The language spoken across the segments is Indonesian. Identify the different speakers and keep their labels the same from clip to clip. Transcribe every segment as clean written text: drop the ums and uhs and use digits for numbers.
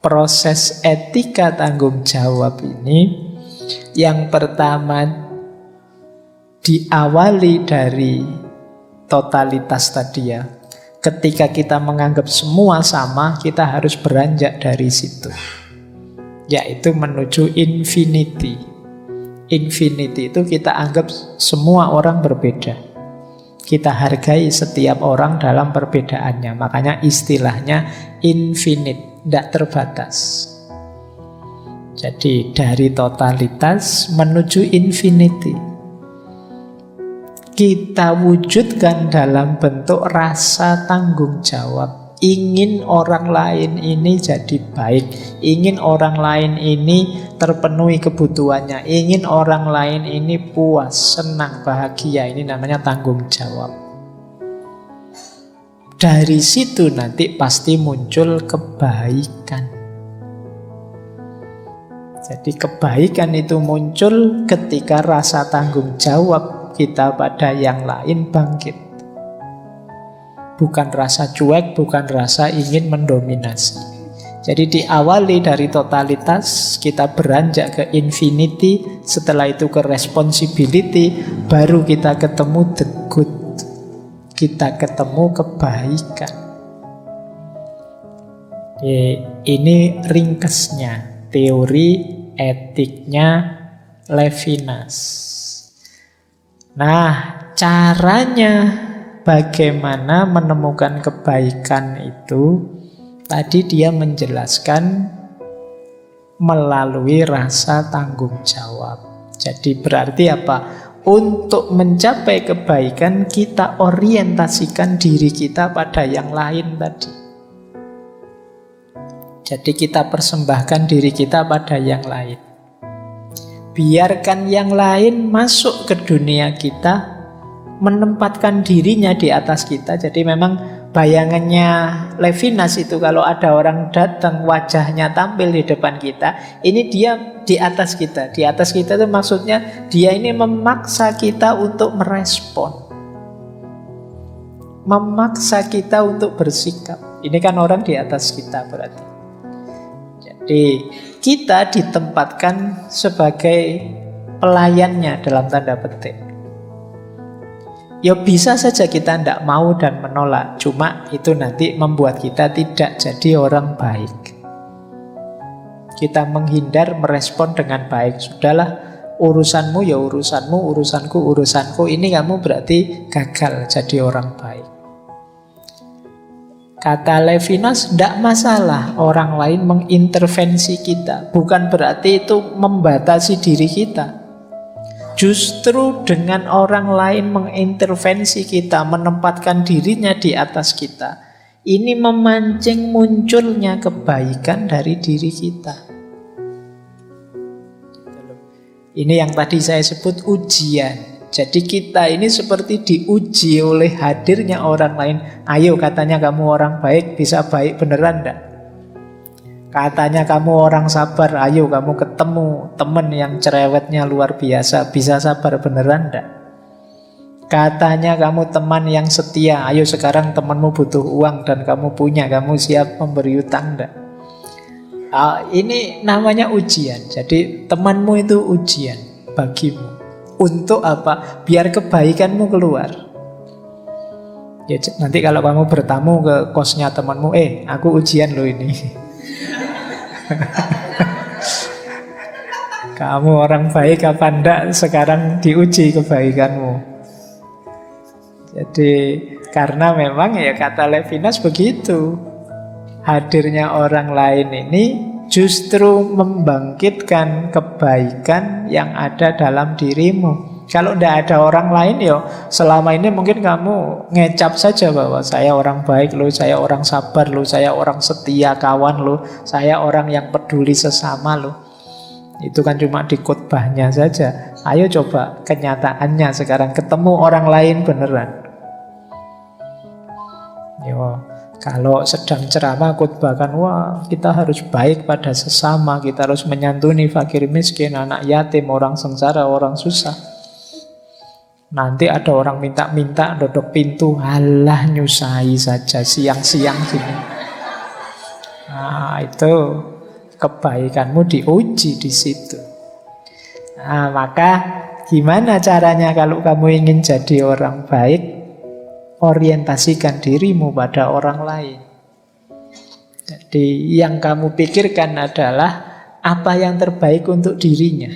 Speaker 1: proses etika tanggung jawab ini, yang pertama diawali dari totalitas tadi ya. Ketika kita menganggap semua sama, kita harus beranjak dari situ, yaitu menuju infinity. Infinity itu kita anggap semua orang berbeda. Kita hargai setiap orang dalam perbedaannya. Makanya istilahnya infinite, tidak terbatas. Jadi dari totalitas menuju infinity, kita wujudkan dalam bentuk rasa tanggung jawab. Ingin orang lain ini jadi baik, ingin orang lain ini terpenuhi kebutuhannya, ingin orang lain ini puas, senang, bahagia. Ini namanya tanggung jawab. Dari situ nanti pasti muncul kebaikan. Jadi kebaikan itu muncul ketika rasa tanggung jawab kita pada yang lain bangkit. Bukan rasa cuek, bukan rasa ingin mendominasi. Jadi diawali dari totalitas, kita beranjak ke infinity, setelah itu ke responsibility, baru kita ketemu the good. Kita ketemu kebaikan. Ini ringkesnya, teori etiknya Levinas. Nah, caranya bagaimana menemukan kebaikan itu, tadi dia menjelaskan melalui rasa tanggung jawab. Jadi berarti apa? Untuk mencapai kebaikan, kita orientasikan diri kita pada yang lain tadi. Jadi kita persembahkan diri kita pada yang lain. Biarkan yang lain masuk ke dunia kita, menempatkan dirinya di atas kita. Jadi memang bayangannya Levinas itu kalau ada orang datang wajahnya tampil di depan kita, ini dia di atas kita. Di atas kita itu maksudnya dia ini memaksa kita untuk merespon, memaksa kita untuk bersikap. Ini kan orang di atas kita berarti. Jadi kita ditempatkan sebagai pelayannya dalam tanda petik. Ya bisa saja kita tidak mau dan menolak, cuma itu nanti membuat kita tidak jadi orang baik. Kita menghindar merespon dengan baik. Sudahlah, urusanmu ya urusanmu, urusanku urusanku. Ini kamu berarti gagal jadi orang baik. Kata Levinas, tidak masalah orang lain mengintervensi kita. Bukan berarti itu membatasi diri kita. Justru dengan orang lain mengintervensi kita, menempatkan dirinya di atas kita, ini memancing munculnya kebaikan dari diri kita. Ini yang tadi saya sebut ujian. Jadi kita ini seperti diuji oleh hadirnya orang lain. Ayo, katanya kamu orang baik, bisa baik beneran enggak? Katanya kamu orang sabar, ayo kamu ketemu teman yang cerewetnya luar biasa, bisa sabar beneran enggak? Katanya kamu teman yang setia, ayo sekarang temanmu butuh uang dan kamu punya, kamu siap memberi utang enggak? Ini namanya ujian. Jadi temanmu itu ujian bagimu. Untuk apa? Biar kebaikanmu keluar. Ya, nanti kalau kamu bertamu ke kosnya temanmu, aku ujian loh ini. Kamu orang baik apa enggak, sekarang diuji kebaikanmu. Jadi karena memang ya kata Levinas begitu, hadirnya orang lain ini justru membangkitkan kebaikan yang ada dalam dirimu. Kalau tidak ada orang lain, ya selama ini mungkin kamu ngecap saja bahwa saya orang baik loh, saya orang sabar loh, saya orang setia kawan loh, saya orang yang peduli sesama loh. Itu kan cuma di khotbahnya saja. Ayo coba kenyataannya sekarang, ketemu orang lain beneran. Yo, kalau sedang ceramah khotbahkan, wah kita harus baik pada sesama, kita harus menyantuni fakir miskin, anak yatim, orang sengsara, orang susah. Nanti ada orang minta-minta dodok pintu, halah nyusahi saja siang-siang gini. Nah itu kebaikanmu diuji di situ. Nah, maka gimana caranya kalau kamu ingin jadi orang baik? Orientasikan dirimu pada orang lain. Jadi yang kamu pikirkan adalah apa yang terbaik untuk dirinya.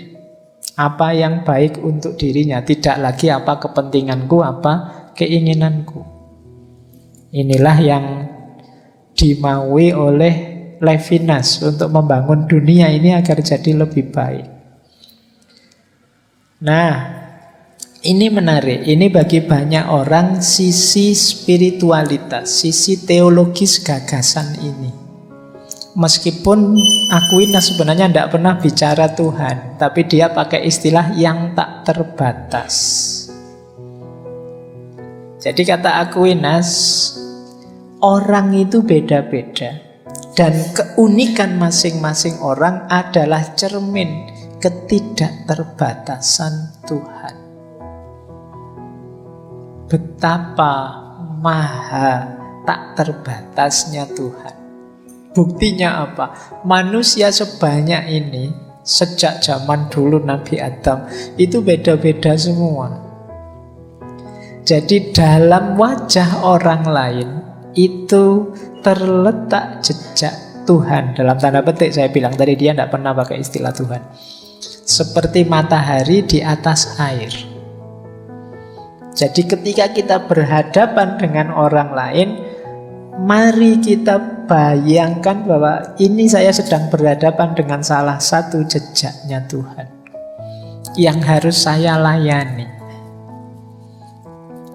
Speaker 1: Apa yang baik untuk dirinya. Tidak lagi apa kepentinganku, apa keinginanku. Inilah yang dimaui oleh Levinas untuk membangun dunia ini agar jadi lebih baik. Nah, ini menarik. Ini bagi banyak orang sisi spiritualitas, sisi teologis gagasan ini. Meskipun Aquinas sebenarnya tidak pernah bicara Tuhan, tapi dia pakai istilah yang tak terbatas. Jadi kata Aquinas, orang itu beda-beda, dan keunikan masing-masing orang adalah cermin ketidakterbatasan Tuhan. Betapa maha tak terbatasnya Tuhan. Buktinya apa? Manusia sebanyak ini sejak zaman dulu Nabi Adam itu beda-beda semua. Jadi dalam wajah orang lain itu terletak jejak Tuhan. Dalam tanda petik saya bilang tadi, dia tidak pernah pakai istilah Tuhan. Seperti matahari di atas air. Jadi ketika kita berhadapan dengan orang lain, mari kita bayangkan bahwa ini saya sedang berhadapan dengan salah satu jejaknya Tuhan yang harus saya layani.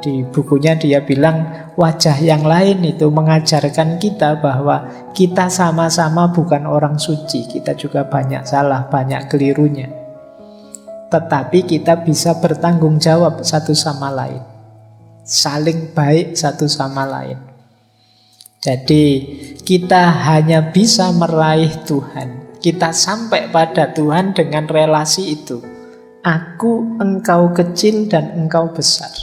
Speaker 1: Di bukunya dia bilang wajah yang lain itu mengajarkan kita bahwa kita sama-sama bukan orang suci. Kita juga banyak salah, banyak kelirunya. Tetapi kita bisa bertanggung jawab satu sama lain, saling baik satu sama lain. Jadi kita hanya bisa meraih Tuhan, kita sampai pada Tuhan dengan relasi itu. Aku, engkau kecil dan engkau besar.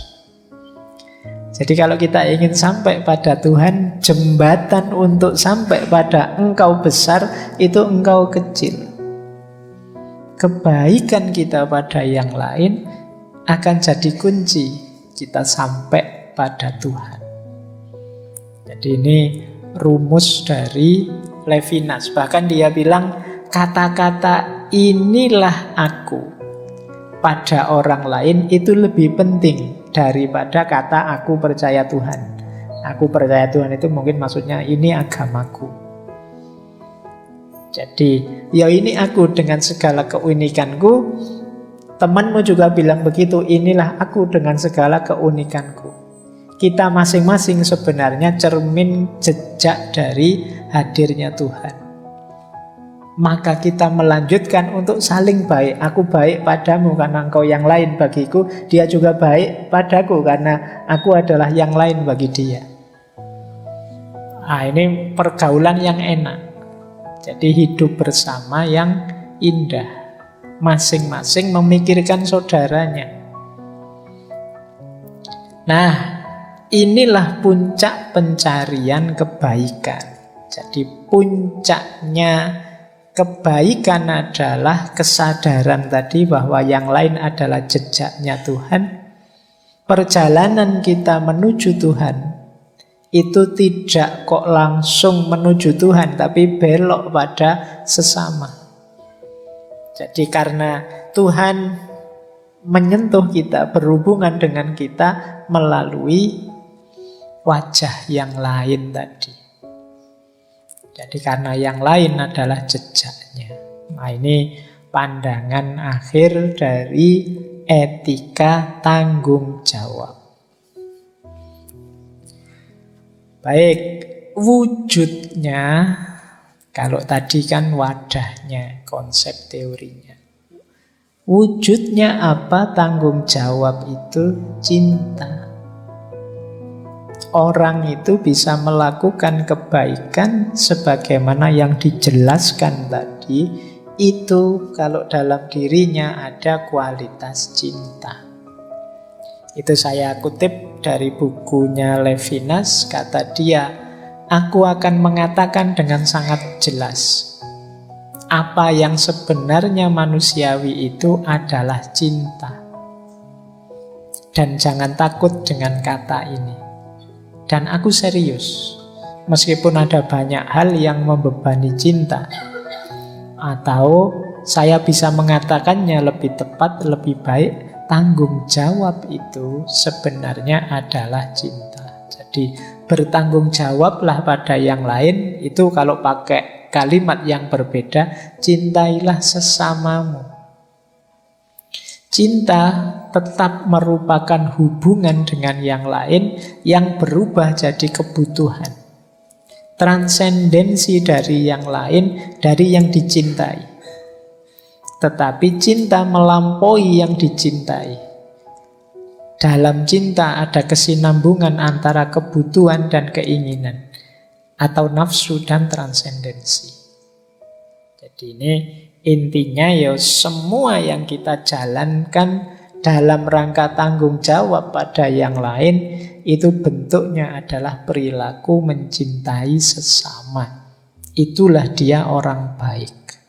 Speaker 1: Jadi kalau kita ingin sampai pada Tuhan, jembatan untuk sampai pada engkau besar itu engkau kecil. Kebaikan kita pada yang lain akan jadi kunci kita sampai pada Tuhan. Jadi ini rumus dari Levinas. Bahkan dia bilang kata-kata inilah aku pada orang lain itu lebih penting daripada kata aku percaya Tuhan. Aku percaya Tuhan itu mungkin maksudnya ini agamaku. Jadi ya ini aku dengan segala keunikanku. Temanmu juga bilang begitu, inilah aku dengan segala keunikanku. Kita masing-masing sebenarnya cermin jejak dari hadirnya Tuhan. Maka kita melanjutkan untuk saling baik. Aku baik padamu karena engkau yang lain bagiku. Dia juga baik padaku karena aku adalah yang lain bagi dia. Nah, ini pergaulan yang enak. Jadi hidup bersama yang indah. Masing-masing memikirkan saudaranya. Nah, inilah puncak pencarian kebaikan. Jadi puncaknya kebaikan adalah kesadaran tadi bahwa yang lain adalah jejaknya Tuhan. Perjalanan kita menuju Tuhan itu tidak kok langsung menuju Tuhan, tapi belok pada sesama. Jadi karena Tuhan menyentuh kita, berhubungan dengan kita melalui wajah yang lain tadi. Jadi karena yang lain adalah jejaknya. Nah, ini pandangan akhir dari etika tanggung jawab. Baik, wujudnya, kalau tadi kan wadahnya, konsep teorinya. Wujudnya apa tanggung jawab itu? Cinta. Orang itu bisa melakukan kebaikan sebagaimana yang dijelaskan tadi. Itu kalau dalam dirinya ada kualitas cinta. Itu saya kutip dari bukunya Levinas. Kata dia, aku akan mengatakan dengan sangat jelas, apa yang sebenarnya manusiawi itu adalah cinta. Dan jangan takut dengan kata ini. Dan aku serius. Meskipun ada banyak hal yang membebani cinta. Atau saya bisa mengatakannya lebih tepat, lebih baik, tanggung jawab itu sebenarnya adalah cinta. Jadi bertanggung jawablah pada yang lain. Itu kalau pakai kalimat yang berbeda, cintailah sesamamu. Cinta tetap merupakan hubungan dengan yang lain yang berubah jadi kebutuhan. Transendensi dari yang lain, dari yang dicintai. Tetapi cinta melampaui yang dicintai. Dalam cinta ada kesinambungan antara kebutuhan dan keinginan. Atau nafsu dan transendensi. Jadi ini intinya ya semua yang kita jalankan dalam rangka tanggung jawab pada yang lain itu bentuknya adalah perilaku mencintai sesama. Itulah dia orang baik.